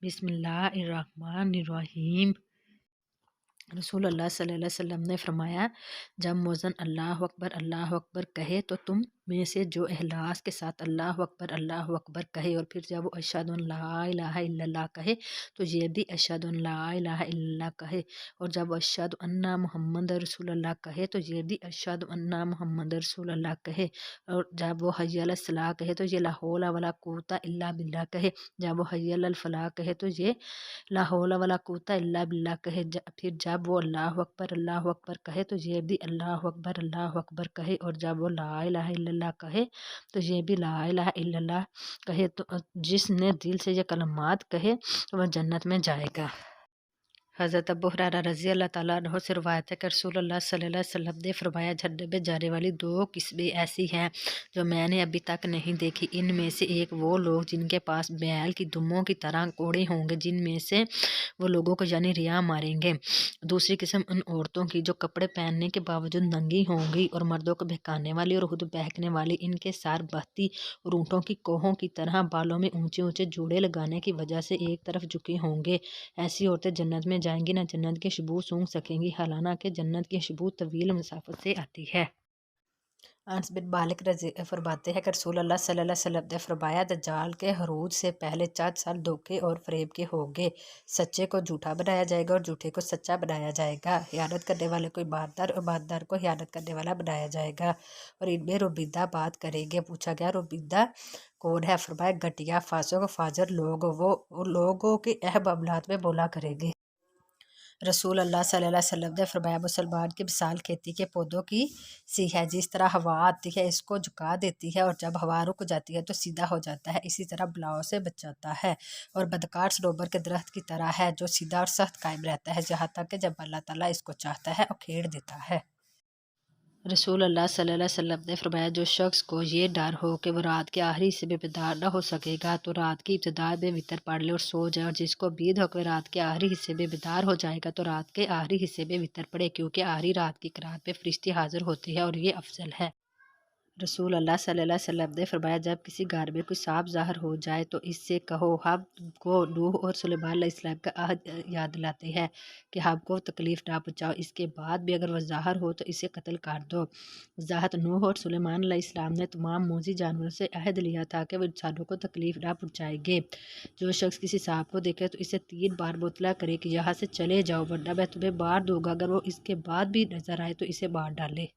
बिस्मिल्लाहिर्रहमानिर्रहीम। रसूल अल्लाह सल्लल्लाहु अलैहि वसल्लम ने फरमाया, जब मुअज्जिन अल्लाह अकबर कहे तो तुम में से जो इखलास के साथ अल्लाह अकबर कहे, और फिर जब वो अशहदु अन ला इलाहा इल्लल्लाह कहे तो ये भी अशहदु अन ला इलाहा इल्लल्लाह कहे, और जब अशहदु अन्ना मुहम्मद रसूलुल्लाह कहे तो ये भी अशहदु अन्ना मुहम्मद रसूलुल्लाह कहे, और जब वो हय्या अलस सलाह कहे तो ये ला हौला वला कुव्वता इल्ला बिल्लाह कहे, जब वो हय्या अलल फलाह कहे तो ये ला हौला वला कुव्वता इल्ला बिल्लाह कहे, फिर जब वो अल्लाह अकबर कहे तो ये भी अल्लाह अकबर कहे, और जब वो ला इलाहा इल्लल्लाह कहे तो ये भी ला इलाहा इल्लल्लाह कहे। तो जिसने दिल से ये कलमात कहे तो वह जन्नत में जाएगा। हज़रत अबू हुरैरा रज़ी अल्लाह ताला अन्हु से रवायत है कि रसूलुल्लाह सल्लल्लाहु अलैहि वसल्लम ने फरमाया, झरने में जाने वाली दो किस्में ऐसी हैं जो मैंने अभी तक नहीं देखी। इनमें से एक वो लोग जिनके पास बैल की दुम्बों की तरह कोड़े होंगे, जिनमें से वो लोगों को यानी रिया मारेंगे। दूसरी किस्म उन औरतों की जो कपड़े पहनने के बावजूद नंगी होंगी और मर्दों को बहकाने वाली और खुद बहकने वाली। इनके सार बहती और ऊँटों की कोहों की तरह बालों में ऊंचे ऊंचे जूड़े लगाने की वजह से एक तरफ झुके होंगे। ऐसी औरतें जन्नत में जाएंगी, न जन्नत की खुशबू सूंघ सकेंगी, हालांकि जन्नत की खुशबू तवील मसाफत से आती है। अनस बिन मालिक फरमाते हैं कि रसूल अल्लाह सल्लल्लाहु अलैहि वसल्लम ने फरमाया, दज्जाल के हरूज से पहले 4 साल धोखे और फरेब के होंगे। सच्चे को झूठा बनाया जाएगा और झूठे को सच्चा बनाया जाएगा। हियानत करने वाले को ईमानदार और ईमानदार को हियानत करने वाला बनाया जाएगा। और इनमें रोबिंदा बात करेंगे। पूछा गया, रोबिंदा कौन है? फरमाया, घटिया, फासिक, फाजर लोग वो लोगों के अहम मामलात में बोला करेंगे। रसूल अल्लाह सल्लल्लाहु अलैहि वसल्लम ने फरमाया, मुसलमान की मिसाल खेती के पौधों की सी है। जिस तरह हवा आती है इसको झुका देती है और जब हवा रुक जाती है तो सीधा हो जाता है, इसी तरह बलाओं से बच जाता है। और बदकार सनोबर के दरख्त की तरह है जो सीधा और सख्त कायम रहता है, जहाँ तक कि जब अल्लाह ताला इसको चाहता है उखेड़ देता है। रसूल अल्लाह सल्लल्लाहु अलैहि वसल्लम ने फरमाया, जो शख्स को ये डर हो कि वह रात के आखिरी हिस्से में बेदार न हो सकेगा तो रात की इब्तिदा में वितर पढ़ ले और सो जाए, और जिसको उम्मीद हो कि रात के आखिरी हिस्से में बेदार हो जाएगा तो रात के आखिरी हिस्से में वितर पड़े, क्योंकि आखिरी रात की करात पे फरिश्ते हाजिर होते हैं और ये अफजल है। रसूल अल्लाह सल्लल्लाहु अलैहि वसल्लम ने फरमाया, जब किसी घर में कोई सांप ज़ाहिर हो जाए तो इससे कहो, हम तुमको नूह और सुलेमान अलैहिस्सलाम का अहद याद दिलाते हैं कि हमको तकलीफ़ ना पहुँचाओ। इसके बाद भी अगर वह ज़ाहिर हो तो इसे कत्ल कर दो। ज़ाहत नूह और सुलेमान अलैहिस्सलाम ने तमाम मोज़ी जानवरों से अहद लिया था कि वह इंसानों को तकलीफ़ ना पहुँचाएंगे। जो शख्स किसी सांप को देखे तो इसे 3 बार मुतला करे कि यहाँ से चले जाओ, वरना मैं तुम्हें मार दूँगा। अगर वो इसके बाद भी नज़र आए तो इसे मार डाले।